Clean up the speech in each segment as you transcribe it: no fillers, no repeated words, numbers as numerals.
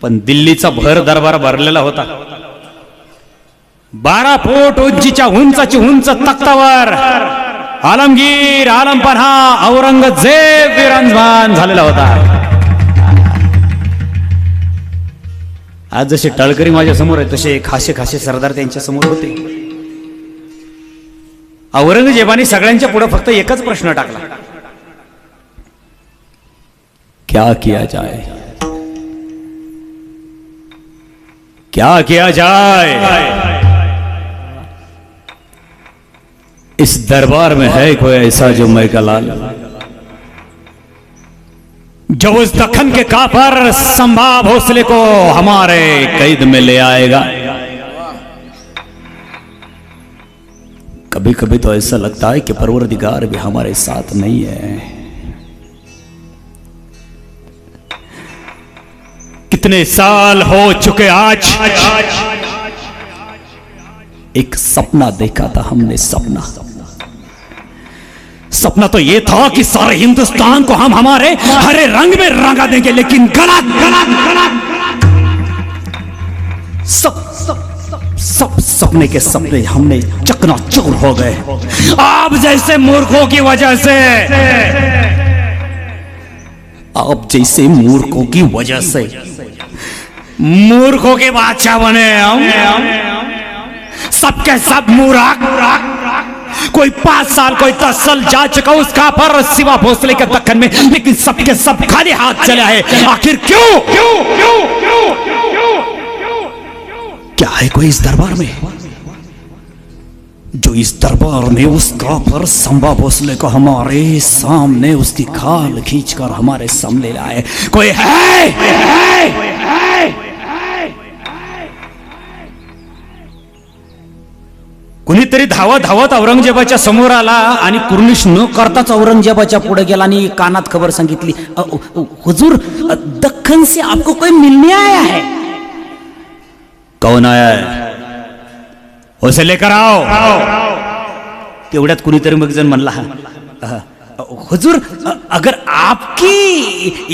पण दिल्लीचा भर दरबार भरलेला होता. 12 फूट उंचीच्या उंच तख्तावर आलमगीर आलमपन्हा औरंगजेब विराजमान झालेला होता. आज जसे टळकरी माझ्या समोर आहे तसे खासे खासे सरदार त्यांच्या समोर होते. औरंगजेबाने सगळ्यांच्या पुढे फक्त एकच प्रश्न टाकला, क्या किया जाए, क्या किया जाए. इस दरबार में है कोई ऐसा जो मैं का लाल, जो उस दक्कन के काफर संभा भोसले को हमारे कैद में ले आएगा. कभी कभी तो ऐसा लगता है कि परवरदिगार भी हमारे साथ नहीं है. कितने साल हो चुके आज, एक सपना देखा था हमने. सपना तो ये था कि सारे हिंदुस्तान को हम हमारे हरे रंग में रंगा देंगे, लेकिन गलत गलत गलत. सब सपने के सपने हमने चकनाचूर हो गए. आप जैसे मूर्खों की वजह से, आप जैसे मूर्खों की वजह से मूर्खों के बादशाह बने हम. सबके सब मूर्ख. कोई 5 साल कोई 10 साल जा चुका उसका पर सिवा भोसले के दक्कन में, लेकिन सबके सब खाली हाथ चले आए. आखिर क्यों? क्या है कोई इस दरबार में जो इस दरबार में उस काफर संभा भोसले को हमारे सामने उसकी खाल खींचकर हमारे सामने लाए? कोई है? कुणीतरी धावत औरंगजेबाच्या समोर आला आणि कुर्निश न करताच औरंगजेबाच्या पुढे गेला आणि कानात खबर सांगितली, हुजूर दक्कन से आपको कोई मिलने आया है. कौन आया है? उसे लेकर आओ. तेवढ्यात कुणीतरी मग जण म्हणला, हुजूर अगर आपकी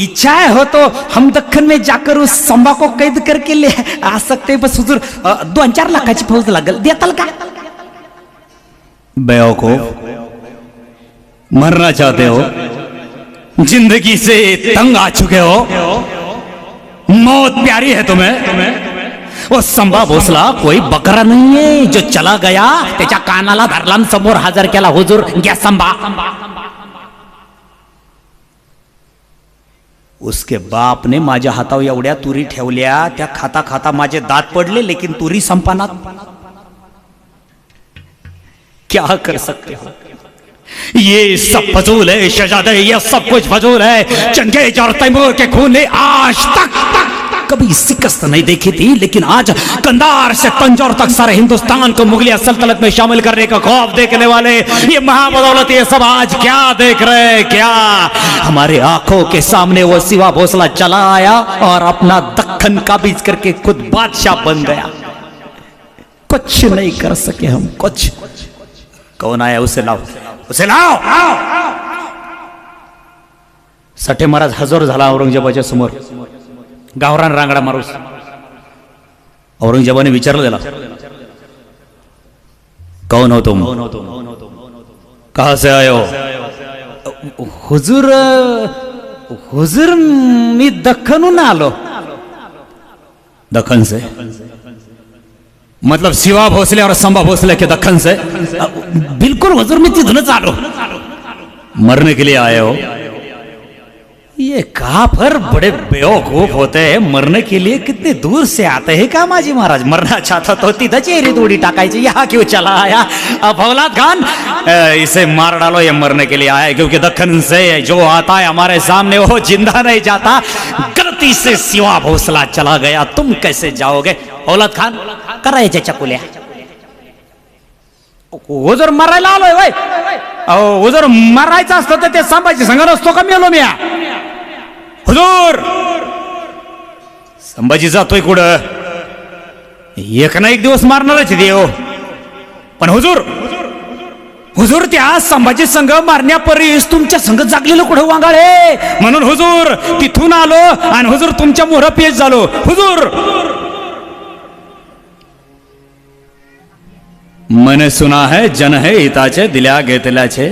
इच्छा हो तो हम दक्कन में जाकर उस संभा को कैद करके ले आ सकते हैं. बस हुजूर 2-4 लाखाची फौज लागेल, देताल का? बेवकूफ, मरना चाहते हो? जिंदगी से तंग आ चुके हो? मौत प्यारी है तुम्हें? वो संभा भोसला कोई बकरा नहीं है जो चला गया त्याच्या कानाला धरला समोर हजर केला, हुजूर घ्या संभा. उसके बाप ने माझ्या हातावर एवढ्या तुरी ठेवल्या, त्या खाता खाता माझे दात पडले, लेकिन तुरी संपाना. क्या कर सकते हो? ये सब फजूल है शहजादे, ये सब कुछ फजूल है. चंगेज और तैमूर के खून ने आज तक कभी शिकस्त नहीं देखी थी, लेकिन आज कंधार से तंजौर तक सारे हिंदुस्तान को मुगलिया सल्तनत में शामिल करने का खौफ देखने वाले ये महाबदौलत ये सब आज क्या देख रहे हैं? क्या हमारे आंखों के सामने वो सिवा भोसला चला आया और अपना दक्कन काबिज करके खुद बादशाह बन गया. कुछ नहीं कर सके हम, कुछ. कौन आया? उसे लाओ, उसे लाओ. सटे महाराज हजर झाला औरंगजेबाच्या समोर. गावरान रांगडा मारूस. औरंगजेबाने विचारलं त्याला, कौन हो तुम? कहां से आए हो? हुजूर मी दक्कनहून आलो. दक्कन से? मतलब सिवा भोसले और संभा भोसले के दक्कन से? बिल्कुल हुजूर, मैं तिथूनच आलो. मरने के लिए आए हो? ये काफर बड़े बेवकूफ होते हैं, मरने के लिए कितने दूर से आते हैं का माजी महाराज? मरना चाहता तो तिथं चेहरी तोडी टाकायची, यहाँ क्यों चला आया? अब औलाद खान इसे मार डालो, ये मरने के लिए आया, क्योंकि दक्कन से जो आता है हमारे सामने वो जिंदा नहीं जाता. गलती से सिवा भोसला चला गया, तुम कैसे जाओगे? औलाद खान करायच्या चकुल्या. हुजूर मरायला आलोय वय? हुजूर मरायचं असतं तर ते संभाजी संघ नसतो का मेलो म्या? हुजूर संभाजी जातोय कुठं? एक ना एक दिवस मारणारच देव. पण हुजूर हुजूर त्या संभाजी संघ मारण्यापरीस तुमच्या संघ जागलेलं कुठं वांगाळे, म्हणून हुजूर तिथून आलो आणि हुजूर तुमच्या मोहरा पेश झालो. हुजूर मैंने सुना है जन है हिताचे दिल्या घेतल्याचे.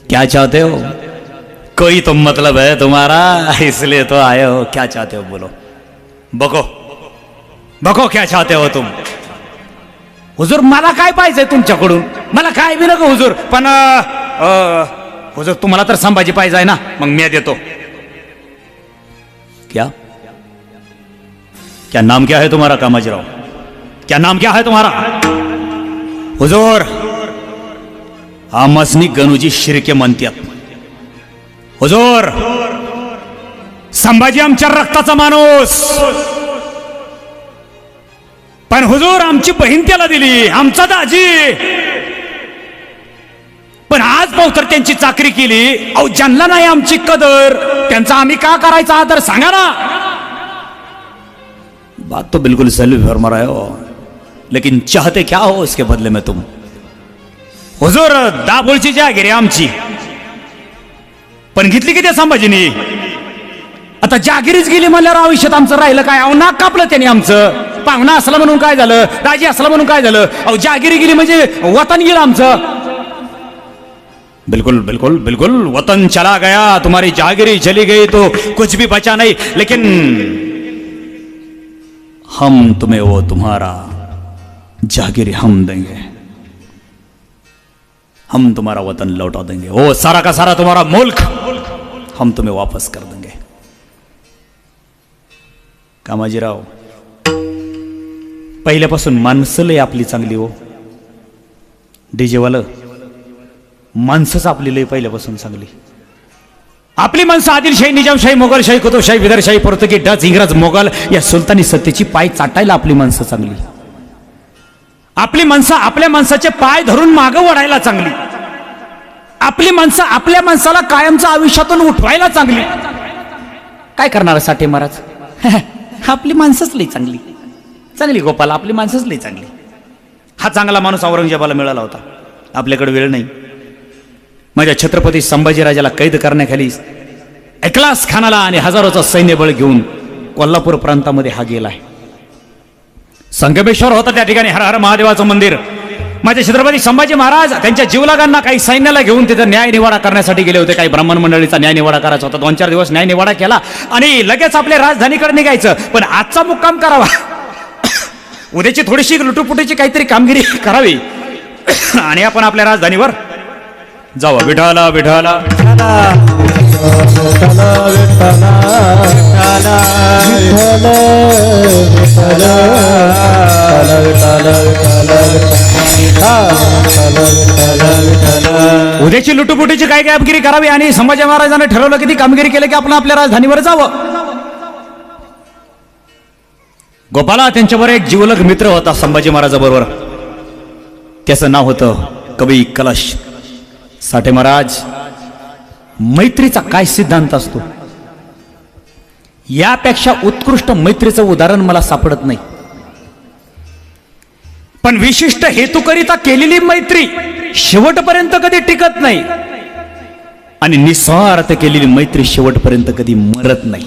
क्या चाहते हो? कोई तो मतलब है तुम्हारा, इसलिए तो आए हो. क्या चाहते हो बोलो, बको बको क्या चाहते हो तुम. हुजूर मला काय पाहिजे तुमच्याकडून, मला काय बी नको हुजूर, पण हुजूर तुम्हाला तर संभाजी पाहिजे आहे ना, मग मी देतो. क्या क्या नाम क्या है तुम्हारा कामाजीराव, क्या नाम क्या है तुम्हारा. हुजूर आमसनी गणूजी शिर्के म्हणतात. हुजूर संभाजी आमच्या रक्ताचा माणूस, पण हुजूर आमची बहीण त्याला दिली, आमचा दाजी. पण आज पावतर त्यांची चाकरी केली. अहो ज्यांना नाही आमची कदर, त्यांचा आम्ही का करायचा आदर सांगा ना. बात तो बिल्कुल सही फरमा रहे हो, लेकिन चाहते क्या हो इसके बदले में तुम. हुजूर दाभोळची जागीर आहे आमची, पण घेतली की त्या संभाजीनी. आता जागिरीच गेली म्हणल्यावर आयुष्यात आमचं राहिलं काय. अहो नाक कापलं त्याने आमचं. पाहुणा असला म्हणून काय झालं, राजी असला म्हणून काय झालं. अहो जागिरी गेली म्हणजे वतन गेलं आमचं. बिल्कुल बिल्कुल बिल्कुल वतन चला गया, तुम्हारी जागिरी चली गई तो कुछ भी बचा नहीं. लेकिन हम तुम्हें वो तुम्हारा जागिरी हम देंगे, हम तुम्हारा वतन लौटा देंगे. वो सारा का सारा तुम्हारा मुल्क हम तुम्हें वापस कर देंगे. कामाजीराव पहिल्यापासून माणसं लय आपली चांगली हो. डीजेवालं माणसंच आपली लय पहिल्यापासून चांगली. आपली माणसं आदिलशाही, निजामशाही, मोगलशाही, कुतुबशाही, विदरशाही, पोर्तुगीज, डच, इंग्रज, मोगल या सुलतानी सत्तेची पाय चाटायला आपली माणसं चांगली. आपली माणसं आपल्या माणसाचे पाय धरून मागं वळायला चांगली. आपली माणसं आपल्या माणसाला कायमचं आयुष्यातून उठवायला चांगली. काय करणार साठे महाराज, आपली माणसंच लई चांगली. चांगली गोपाला, आपली माणसंच लई चांगली. हा चांगला माणूस औरंगजेबाला मिळाला होता. आपल्याकडे वेळ नाही. माझ्या छत्रपती संभाजीराजाला कैद करण्याखाली ऐकलास खानाला आणि हजारोचा सैन्यबळ घेऊन कोल्हापूर प्रांतामध्ये हा गेला आहे. संगमेश्वर होता त्या ठिकाणी हर हर महादेवाचं मंदिर. माझे छत्रपती संभाजी महाराज त्यांच्या जीवलागांना काही सैन्याला घेऊन तिथे न्याय निवाडा करण्यासाठी गेले होते. काही ब्राह्मण मंडळीचा न्याय निवाडा करायचा होता. 2-4 दिवस न्याय निवाडा केला आणि लगेच आपल्या राजधानीकडे निघायचं. पण आजचा मुक्काम करावा, उद्याची थोडीशी लुटुपुटीची काहीतरी कामगिरी करावी आणि आपण आपल्या राजधानीवर जाऊ. विठाला विठाला उद्याची लुटुपुटीची काय कामगिरी करावी आणि संभाजी महाराजांनी ठरवलं की ती कामगिरी केलं की आपण आपल्या राजधानीवर जावं. गोपाला त्यांच्यावर एक जिवलग मित्र होता संभाजी महाराजाबरोबर. त्याचं नाव होतं कवी कलश. साठे महाराज, मैत्रीचा काय सिद्धांत असतो यापेक्षा उत्कृष्ट मैत्रीचं उदाहरण मला सापडत नाही. पण विशिष्ट हेतूकरिता केलेली मैत्री शेवटपर्यंत कधी टिकत नाही आणि निस्वार्थ केलेली मैत्री शेवटपर्यंत कधी मरत नाही.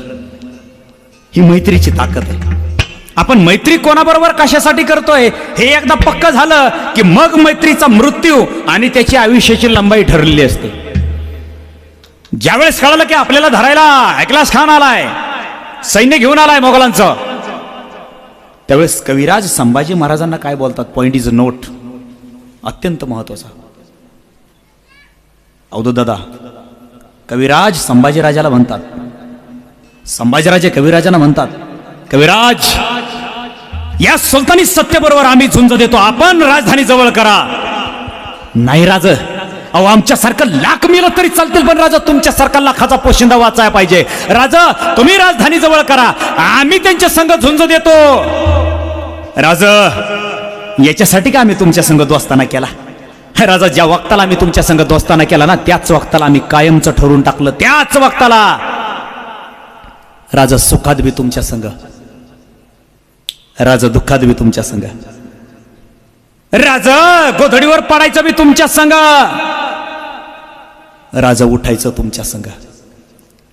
ही मैत्रीची ताकद आहे. आपण मैत्री कोणाबरोबर कशासाठी करतोय हे एकदा पक्क झालं की मग मैत्रीचा मृत्यू आणि त्याची आयुष्याची लंबाई ठरलेली असते. ज्यावेळेस कळलं की आपल्याला धरायला ऐकलास खान आलाय, सैन्य घेऊन आलाय मोगलांचं, त्यावेळेस कविराज संभाजी महाराजांना काय बोलतात. पॉइंट इज नोट, अत्यंत महत्वाचा. अवधूत दादा, कविराज संभाजीराजाला म्हणतात, संभाजीराजे कविराजांना म्हणतात, कविराज या सुलतानी सत्तेबरोबर आम्ही झुंज देतो, आपण राजधानी जवळ करा. नाही राज, अहो आमच्यासारखं लाख मिळलं तरी चालतील, पण राजा तुमच्यासारखा लाखाचा पोशिंदा वाचायला पाहिजे. राजा तुम्ही राजधानी जवळ करा, आम्ही त्यांच्या संग झुंज देतो. राजा याच्यासाठी का आम्ही तुमच्या संग दोस्ताना केला. राजा ज्या वक्ताला आम्ही तुमच्या संग दोस्ताना केला ना, त्याच वक्ताला आम्ही कायमचं ठरवून टाकलं. त्याच वक्ताला राजा सुखात बी तुमच्या संग, राजा दुःखात बी तुमच्या संग. राजा गोधडीवर पडायचं मी तुमच्या संग, राजा उठायचं तुमच्या संग,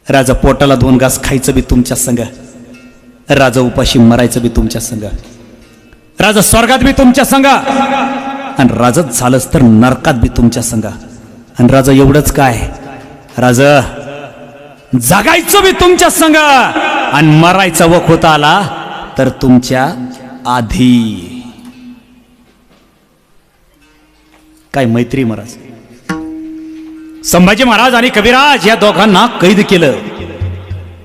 राजा पोटाला 2 घास खायचं बी तुमच्या संग, राजा उपाशी मरायचं बी तुमच्या संग, राजा स्वर्गात बी तुमच्या संग, आणि राजा झालंच तर नरकात बी तुमच्या संग. आणि राजा एवढंच काय, राजा जगायचं बी तुमच्या संग, आणि मरायचा वख होता आला तर तुमच्या आधी. काय मैत्री महाराज. संभाजी महाराज आणि कविराज या दोघांना कैद केलं.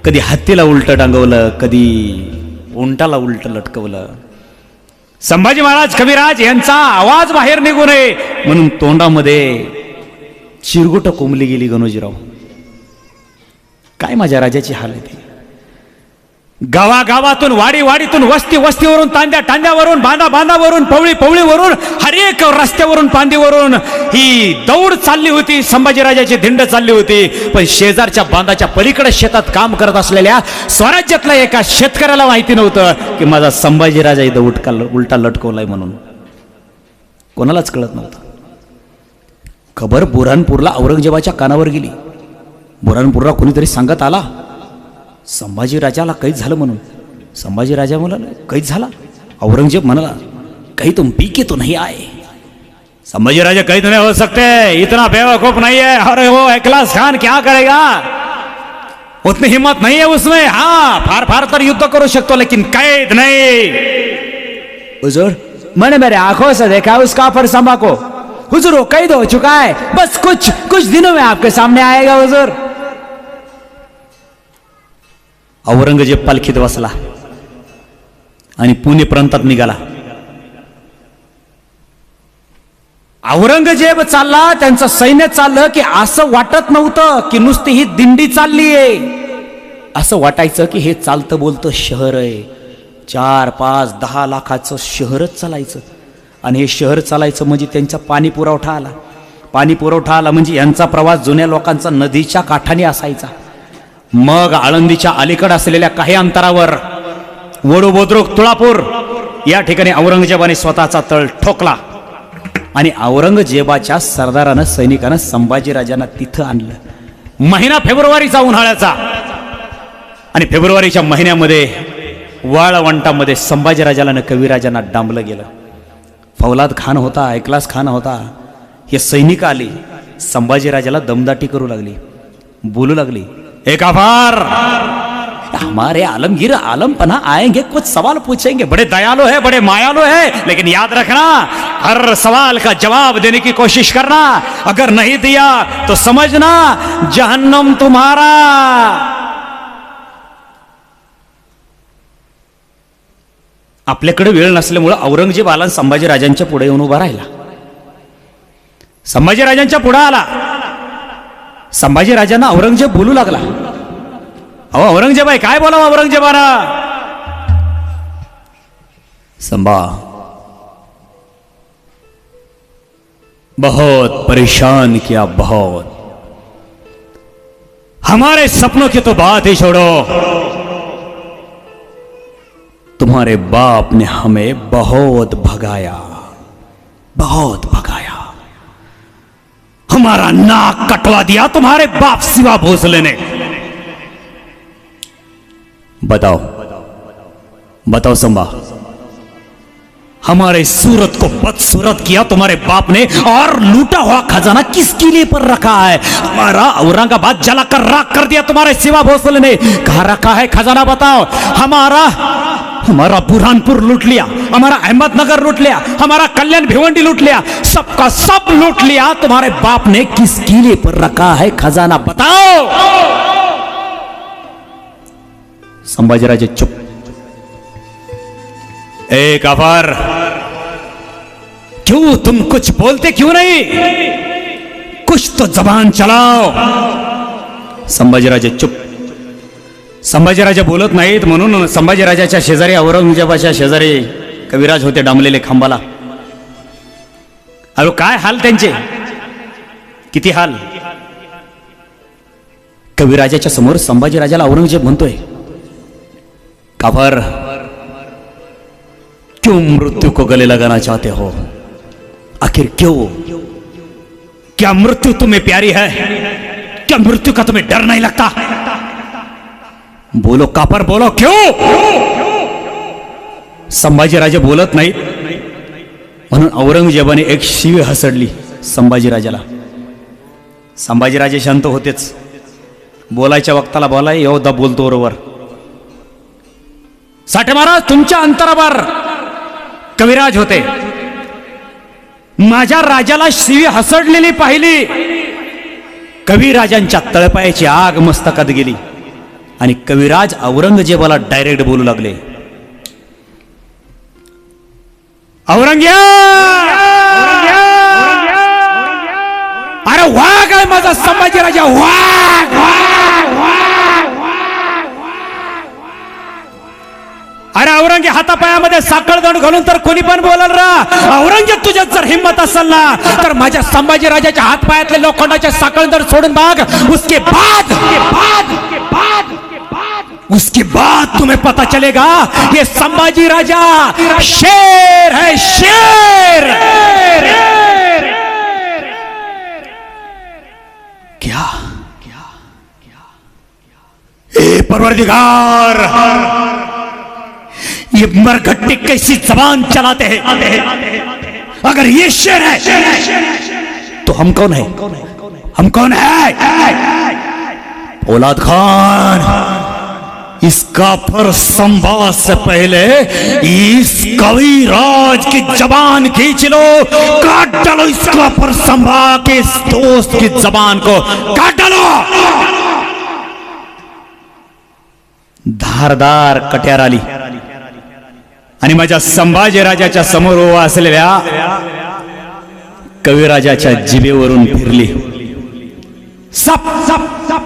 कधी हत्तीला उलट टांगवलं, कधी उंटाला उलट लटकवलं. संभाजी महाराज कविराज यांचा आवाज बाहेर निघू नये म्हणून तोंडामध्ये चिरगुट कोंबली गेली. गणोजीराव, काय माझ्या राजाची हाल आहे. गावागावातून, वाडीवाडीतून, वस्तीवरून, तांद्यावरून, बांधावरून, पवळीवरून, हर एक रस्त्यावरून, पांदीवरून ही दौड चालली होती. संभाजीराजाची धिंड चालली होती. पण शेजारच्या बांधाच्या पलीकडे शेतात काम करत असलेल्या स्वराज्यातल्या एका शेतकऱ्याला माहिती नव्हतं की माझा संभाजीराजा इथं उलटा लटकवलाय म्हणून. कोणालाच कळत नव्हतं. खबर बुऱ्हाणपूरला औरंगजेबाच्या कानावर गेली. बुऱ्हाणपूरला कोणीतरी सांगत आला संभाजीराजाला कैद झालं म्हणून. संभाजीराजा म्हणाला कैद झाला. औरंगजेब म्हणाला कहीं तुम पीके तो नहीं आए. संभाजीराजा कैद नहीं हो सकते, इतना बेवकूफ नहीं है. अरे वो इखलास खान क्या करेगा, उतनी हिम्मत नहीं है उसमें. हाँ, फार तर युद्ध करू शकतो लेकिन कैद नहीं. हुजूर, मैंने मेरे आंखों से देखा उस काफिर संभा को. हुजूर वो कैद हो चुका है, बस कुछ दिनों में आपके सामने आएगा हुजूर. औरंगजेब पालखीत बसला आणि पुणे प्रांतात निघाला. औरंगजेब चालला, त्यांचं सैन्य चाललं की असं वाटत नव्हतं की नुसती ही दिंडी चालली आहे. असं वाटायचं की हे चालतं बोलतं शहर आहे. 4, 5, 10 लाखाचं शहरच चालायचं. आणि हे शहर चालायचं म्हणजे त्यांचा पाणी पुरवठा आला. पाणी पुरवठा आला म्हणजे यांचा प्रवास जुन्या लोकांचा नदीच्या काठाने असायचा. मग आळंदीच्या अलीकडे असलेल्या काही अंतरावर वडू, बुद्रुक, तुळापूर या ठिकाणी औरंगजेबाने स्वतःचा तळ ठोकला. आणि औरंगजेबाच्या सरदारानं, सैनिकानं संभाजीराजांना तिथं आणलं. महिना फेब्रुवारीचा उन्हाळ्याचा. आणि फेब्रुवारीच्या महिन्यामध्ये वाळवंटामध्ये संभाजीराजाला न कविराजांना डांबलं गेलं. फौलाद खान होता, इखलास खान होता. हे सैनिक आले, संभाजीराजाला दमदाटी करू लागली, बोलू लागली एक आभार हमारे आलमगीर आलमपना आएंगे, कुछ सवाल पूछेंगे, बड़े दयालु है, बड़े मायालु है, लेकिन याद रखना हर सवाल का जवाब देने की कोशिश करना. अगर नहीं दिया तो समझना जहन्नम तुम्हारा. आपल्याकडे वेळ नसल्यामुळे औरंगजेब आला, संभाजीराजांच्या पुढे येऊन उभा राहिला. संभाजीराजांच्या पुढे आला. संभाजीराजांना औरंगजेब बोलू लागला. अहो औरंगजेब आहे, काय बोलावं औरंगजेबाना. संभा, बहुत परेशान किया, बहुत. हमारे सपनों की तो बात ही छोड़ो, तुम्हारे बाप ने हमें बहुत भगाया, बहुत भगाया. हमारा नाक कटवा दिया तुम्हारे बाप शिवा भोसले ने. बताओ बताओ संभा, हमारे सूरत को बदसूरत किया तुम्हारे बाप ने, और लूटा हुआ खजाना किस किले पर रखा है. हमारा औरंगाबाद जलाकर राख कर दिया तुम्हारे शिवा भोसले ने. कहाँ रखा है खजाना बताओ. हमारा बुरहानपुर लूट लिया, हमारा अहमदनगर लूट लिया, हमारा कल्याण भिवंडी लूट लिया, सबका सब लूट लिया. तुम्हारे बाप ने किस किले पर रखा है खजाना बताओ. संभाजीराजे चुप. एक अफर, क्यों तुम कुछ बोलते क्यों नहीं, कुछ तो जबान चलाओ. संभाजीराजे चुप. संभाजीराजे बोलत नाहीत म्हणून संभाजीराजाच्या शेजारी, औरंगजेबाच्या शेजारी कविराज होते डांबलेले खांबाला. अरे काय हाल त्यांचे, किती हाल. कविराजाच्या समोर संभाजीराजाला औरंगजेब म्हणतोय, काफर क्यों मृत्यू को गले लगाना चाहते हो, आखिर क्यों? क्या मृत्यु तुम्हें प्यारी है? क्या मृत्यु का तुम्हें डर नहीं लगता? बोलो कापर, बोलो क्यों? संभाजीराजे बोलत नाहीत म्हणून औरंगजेबाने एक शिवी हसडली संभाजीराजाला. संभाजीराजे शांत होतेच, बोलायच्या वक्ताला बोलाय, योद्धा बोलतो बरोबर. साठे महाराज तुमच्या अंतरावर कविराज होते. माझ्या राजाला शिवी हसडलेली पाहिली. कविराजांच्या तळपायाची आग मस्तकात गेली आणि कविराज औरंगजेबाला डायरेक्ट बोलू लागले, औरंगजेब, अरे वाघ आहे माझा संभाजीराजा, वाघ. अरे औरंगे हातापायामध्ये साखळदंड घालून तर कोणी पण बोलल रा. औरंगजेब तुझ्यात जर हिम्मत असेल ना तर माझ्या संभाजीराजाच्या हातपायातले लोखंडाचे साखळदंड सोडून बघ. उसके बाद तुम्हें पता चलेगा ये संभाजी राजा शेर है, शेर. क्या ए परवरदिगार, ये मरघट्टे कैसी जबान चलाते हैं. अगर ये शेर है तो हम कौन है? हम कौन है? औलाद खान, इसका पर संवाद से पहले इस कविराज की जबान खींच लो, काट डालो इसका पर संवाद के इस दोस्त की जबान को काट डालो. धारदार कट्यार आली आणि माझ्या संभाजीराजाच्या समोर उभा असलेल्या कविराजाच्या जिभेवरून फिरली. सप सप सप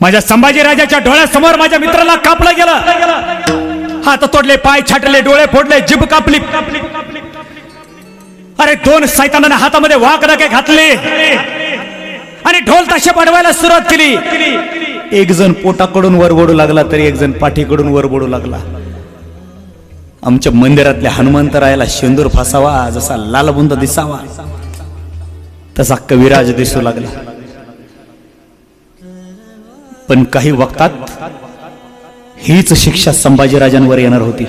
माझ्या संभाजीराजाच्या डोळ्यासमोर माझ्या मित्राला कापलं गेलं. हात तोडले, पाय छाटले, डोळे फोडले, जिभ कापली. अरे दोन सैतानाने हातामध्ये वाघ नखे घातले आणि ढोल ताशे पाडवायला सुरुवात केली. एक जण पोटाकडून वरबडू लागला तर एक जण पाठीकडून वरबडू लागला. आमच्या मंदिरातल्या हनुमंतरायाला शेंदूर फासावा जसा लालबुंद दिसावा तसा कविराज दिसू लागला. पण काही वक्तात हीच शिक्षा संभाजीराजांवर येणार होती.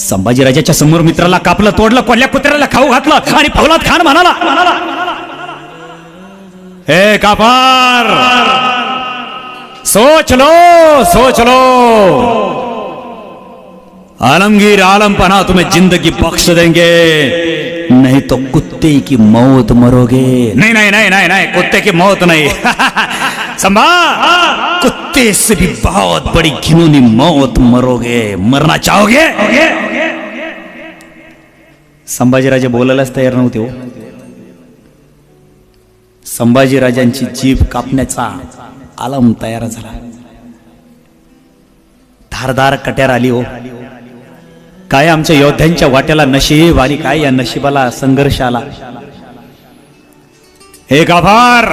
संभाजीराजाच्या समोर मित्राला कापलं, तोडलं, कोल्ह्या कुत्र्याला खाऊ घातलं आणि फौलाद खान म्हणाला, हे कापार, सोच लो, सोच लो. आलमगीर आलमपना तुम्हें जिंदगी बख्श देंगे, नहीं तो कुत्ते की मौत मरोगे. नहीं नहीं नहीं नहीं नहीं, कुत्ते की मौत नहीं. संभा, कुत्ते से भी बहुत बड़ी घिनौनी मौत मरोगे. मरना चाहोगे? संभाजीराजे बोलायलाच तयार नव्हते हो. संभाजीराजांची जीभ कापण्याचा आलम तयार झाला. धारदार कट्यार आली हो. काय आमच्या योद्ध्यांच्या वाट्याला नशीब आणि काय या नशिबाला संघर्ष आला. हे गाभार,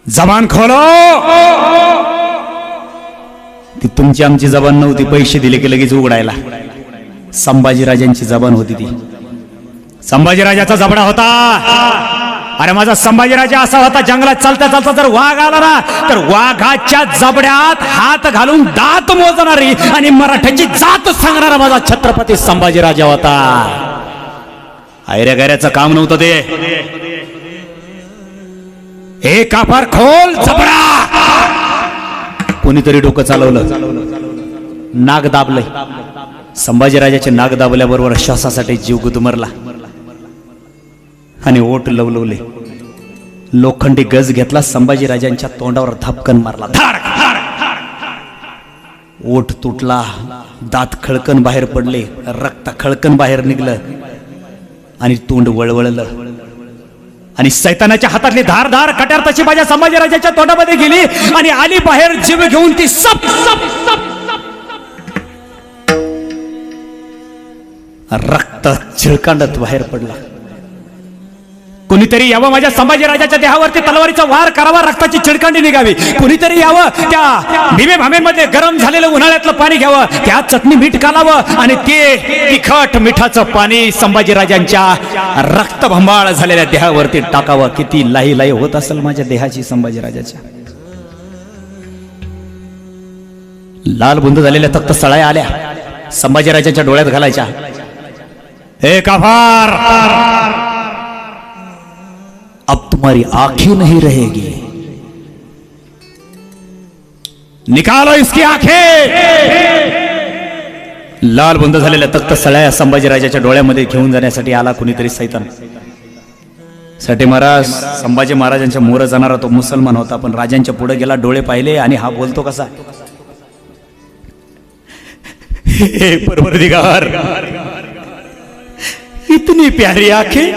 जबान खोलो. ती तुमची आमची जबान नव्हती, पैसे दिले की लगेच उघडायला. संभाजीराजांची जबान होती ती. संभाजीराजाचा जबडा होता. अरे माझा संभाजीराजा असा होता, जंगलात चालता चालता जर वाघ आला ना तर वाघाच्या जबड्यात हात घालून दात मोजणारी आणि मराठ्याची जात सांगणारा माझा छत्रपती संभाजीराजा होता. आयऱ्या गैऱ्याचं काम नव्हतं ते. हे कापार खोल जबडा. कोणीतरी डोकं चालवलं, नाक दाबलंय. संभाजीराजाचे नाक दाबल्याबरोबर श्वासासाठी जीव गुदमरला आणि ओठ लवलवले. लोखंडी गज घेतला, संभाजीराजांच्या तोंडावर धपकन मारला. ओठ तुटला, दात खळकन बाहेर पडले, रक्त खळकन बाहेर निघलं आणि तोंड वळवळलं आणि सैतानाच्या हातातली धारधार कट्यार तशी माझ्या संभाजीराजाच्या तोंडामध्ये गेली आणि आली बाहेर. जीव घेऊन ती सप सप सप रक्त चिळकांडत बाहेर पडला. कुणीतरी यावं माझ्या संभाजीराजाच्या देहावरती तलवारीचा वार करावा, रक्ताची चिळकांडी निघावी. कुणीतरी यावं त्या भीमे भामेमध्ये गरम झालेलं उन्हाळ्यातलं पाणी घ्यावं, त्यात चटणी मीठ घालावं आणि ते तिखट मिठाचं पाणी संभाजीराजांच्या रक्तभंबाळ झालेल्या देहावरती टाकावं. किती लाई लाई होत असेल माझ्या देहाची संभाजीराजाच्या. लाल बुंद झालेल्या तख्त सळाया आल्या, संभाजीराजांच्या डोळ्यात घालायच्या. हे काफार, अब तुम्हारी आंखें नहीं रहेगी, निकालो इसकी आंखें. लाल बुंद झालेल्या तख्त सळाया संभाजीराजाच्या डोळ्यामध्ये घेऊन जाण्यासाठी आला कुणीतरी सैतान. साठी महाराज संभाजी महाराजांच्या मोर जाणारा तो मुसलमान होता, पण राजांच्या पुढे गेला, डोळे पाहिले आणि हा बोलतो कसा, हे परवरदिगार, इतनी प्यारी आंखें,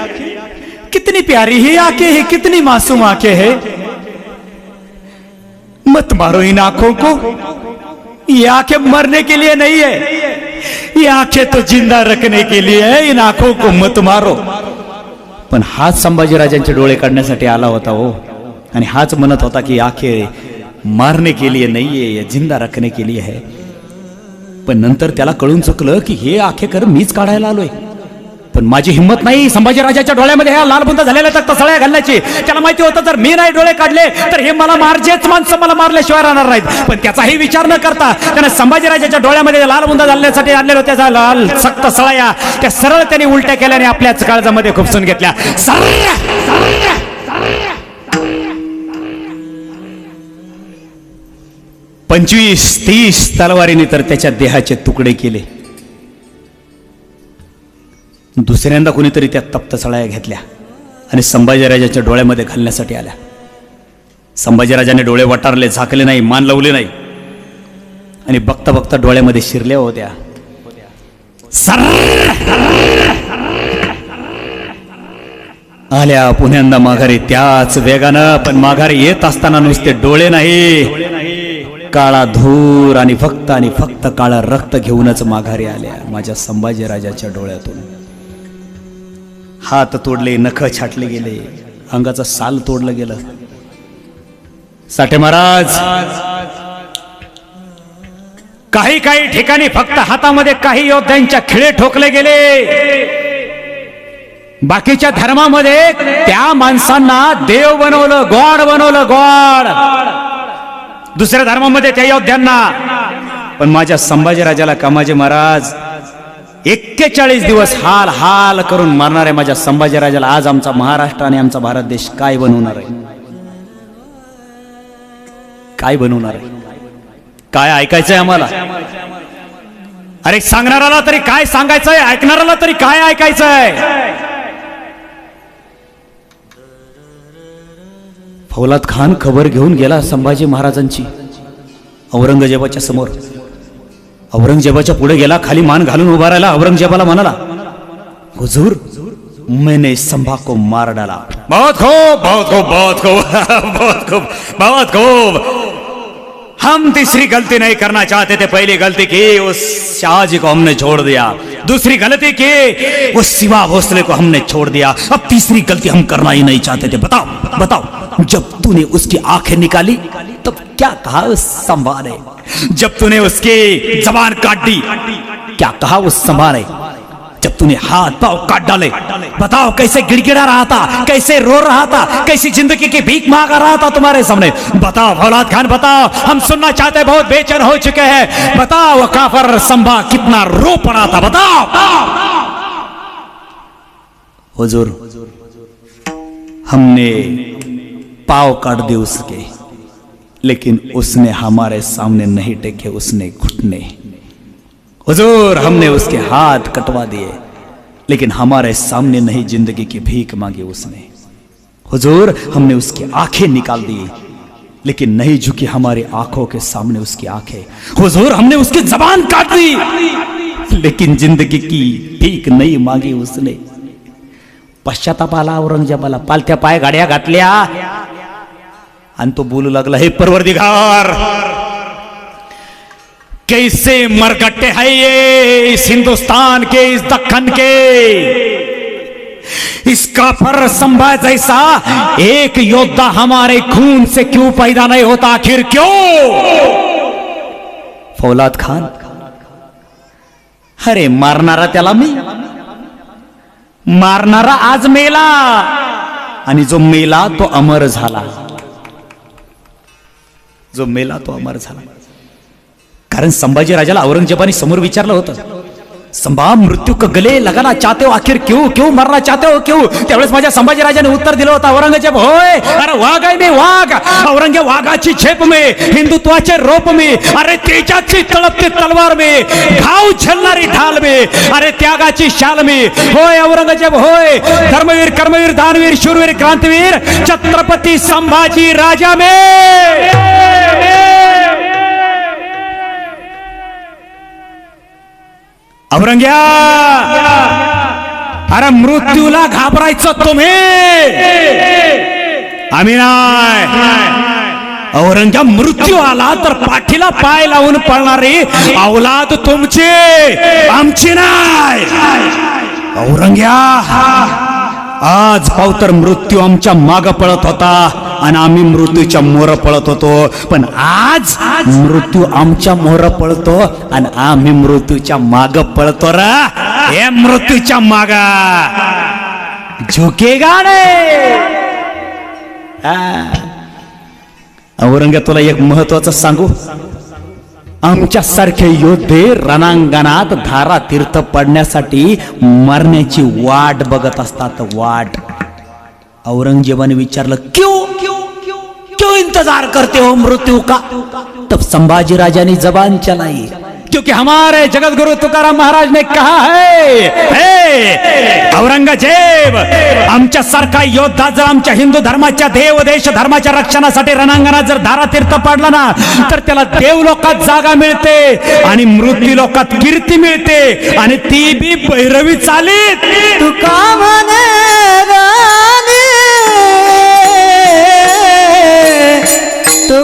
कितनी प्यारी ही आंखें है, कितनी मासूम आंखें है, मत मारो इन आंखों को. ये आंखें मरने के लिए नहीं है, ये आंखें तो जिंदा रखने के लिए है, इन आंखों को मत मारो. पण हाच संभाजीराजांचे डोळे काढण्यासाठी आला होता हो, आणि हाच म्हणत होता की आंखें मारने के लिए नहीं है, ये जिंदा रखने के लिए है. पण नंतर त्याला कळून चुकलं की हे आंखें कर मीच काढायला आलोय, पण माझी हिंमत नाही संभाजीराजाच्या डोळ्यामध्ये ह्या लालबुंद झालेल्या तख्त सळ्या घालण्याची. त्याला माहिती होतं जर मी नाही डोळे काढले तर हे मला मारजेच माणसं मला मारल्याशिवाय राहणार नाहीत. पण त्याचाही विचार न करता त्याने संभाजीराजाच्या डोळ्यामध्ये लालबुंद घालण्यासाठी आणलेल्या त्याचा लाल सक्त सळ्या त्या सरळ त्यांनी उलट्या केल्याने आपल्याच काळजामध्ये खुपसून घेतल्या. 25-30 तलवारीने तर त्याच्या देहाचे तुकडे केले. दुसऱ्यांदा कुणीतरी त्या तप्त सळाया घेतल्या आणि संभाजीराजाच्या डोळ्यामध्ये घालण्यासाठी आल्या. संभाजीराजाने डोळे वटारले, झाकले नाही, मान लावले नाही आणि बघता बघता डोळ्यामध्ये शिरल्या होत्या. आल्या पुण्यांदा माघारी त्याच वेगानं, पण माघारी येत असताना नुसते डोळे नाही, काळा धूर आणि फक्त काळा रक्त घेऊनच माघारी आल्या माझ्या संभाजीराजाच्या डोळ्यातून. हात तोडले, नख छाटले गेले, अंगाचं साल तोडलं गेलं. साठे महाराज काही ठिकाणी फक्त हातामध्ये काही योद्ध्यांच्या खिळे ठोकले गेले. बाकीच्या धर्मामध्ये त्या माणसांना देव बनवलं, गॉड बनवलं, गॉड. दुसऱ्या धर्मामध्ये त्या योद्ध्यांना. पण माझ्या संभाजीराजाला कामाजी महाराज 41 दिवस हाल हाल करून मारणारे माझ्या संभाजीराजाला आज आमचा महाराष्ट्र आणि आमचा भारत देश काय बनवणार आहे? काय बनवणार आहे? काय ऐकायचंय आम्हाला? अरे सांगणाराला तरी काय सांगायचंय, ऐकणाराला तरी काय ऐकायचंय? फौलाद खान खबर घेऊन गेला संभाजी महाराजांची औरंगजेबाच्या समोर. औरंगजेबाच्या पुढे गेला, खाली मान घालून उभा राहिला. औरंगजेबाला म्हणाला, हुजूर मैंने संभा को मार डाला. बहुत खूब, बहुत खूब, बहुत खूब, बहुत खूब, बहुत खूब. हम तीसरी गलती नहीं करना चाहते थे. पहली गलती की उस शाहजी को हमने छोड़ दिया, दूसरी गलती की उस शिवा भोसले को हमने छोड़ दिया, अब तीसरी गलती हम करना ही नहीं चाहते थे. बताओ बताओ, जब तूने उसकी आंखें निकाली तब क्या कहा उस संभा ने? जब तूने उसकी जबान काट दी क्या कहा उस संभा ने? जब तूने हाथ पांव काट डाले बताओ कैसे गिड़गिड़ा रहा था, कैसे रो रहा था, कैसी जिंदगी की भीख मांगा रहा था तुम्हारे सामने? बताओ फौलाद खान, बताओ, हम सुनना चाहते, बहुत बेचैन हो चुके हैं. बताओ वो काफर संभा कितना रो पड़ा था, बताओ. हुजूर हमने पांव काट दिए उसके, लेकिन उसने हमारे सामने नहीं टेके, उसने घुटने. हुजूर हमने उसके हाथ कटवा दिए, लेकिन हमारे सामने नहीं जिंदगी की भीख मांगी उसने. हुजूर हमने उसकी आंखें निकाल दी, लेकिन नहीं झुकी हमारी आंखों के सामने उसकी आंखें. हुजूर हमने उसकी जबान काट दी, लेकिन जिंदगी की भीख नहीं मांगी उसने. पश्चाताप आला औरंगजेबाला. पालथ्या पाय गाड्या घातल्या आणि तो बोलू लागला, हे परवरदिगार, कैसे मरगट्टे हैं ये इस हिंदुस्तान के, इस दक्कन के. इसका फर संभा जैसा एक योद्धा हमारे खून से क्यों पैदा नहीं होता, आखिर क्यों? फौलाद खान, अरे मारणारा त्याला मी, मारणारा आज मेला आणि जो मेला तो अमर झाला, जो मेला तो अमर झाला. कारण संभाजी राजाला औरंगजेबाने समोर विचारलं होतं, संभा मृत्यू का गले लगाना चाहते हो, आखिर क्यों क्यों मरना चाहते हो क्यों? त्यावेळेस माझ्या संभाजी राजाने उत्तर दिलं होतं, औरंगजेब होय, अरे वाघ आहे मी वाघ, औरंगजेब वाघाची झेप में, हिंदुत्वाचे रोप में, अरे तेजाची तळपती तलवार में, घाव झेलणारी ढाल में, अरे त्यागाची शाल में, होय औरंगजेब होय, धर्मवीर कर्मवीर दानवीर शूरवीर क्रांतिवीर छत्रपती संभाजी राजा में. औरंग्या, अरे मृत्यूला घाबरायचं तुम्ही, आम्ही नाही. औरंग्या, मृत्यू आला तर पाठीला पाय लावून पळणारी औलाद तुमची, आमची नाही. औरंग्या, आज पाव तर मृत्यू आमच्या माग पळत होता आणि आम्ही मृत्यूच्या मोर पळत होतो, पण आज मृत्यू आमच्या मोर पळतो आणि आम्ही मृत्यूच्या माग पळतो रा. हे मृत्यूच्या माग झुकेगा नाही. औरंग्या, तुला एक महत्वाचं सांगू, आमच्या सारखे योद्धे रणांगणात धारा तीर्थ पडण्यासाठी मरण्याची वाट बघत असतात, वाट. औरंगजेबाने विचारलं, क्यों क्यों इंतजार करते हो मृत्यू का? तब संभाजी राजा ने जबान चलाई, क्योंकि हमारे जगत गुरु तुकाराम महाराज ने कहा है, औरंगजेब, आमच्या सारखा योद्धा जर आमच्या हिंदू धर्माच्या देव देश धर्माच्या रक्षणासाठी रणांगणात जर धारा तीर्थ पडला ना, तर त्याला देव लोकात जागा मिळते आणि मृत्यू लोकात कीर्ती मिळते, आणि ती बी भैरवी चालीत. तुका म्हणे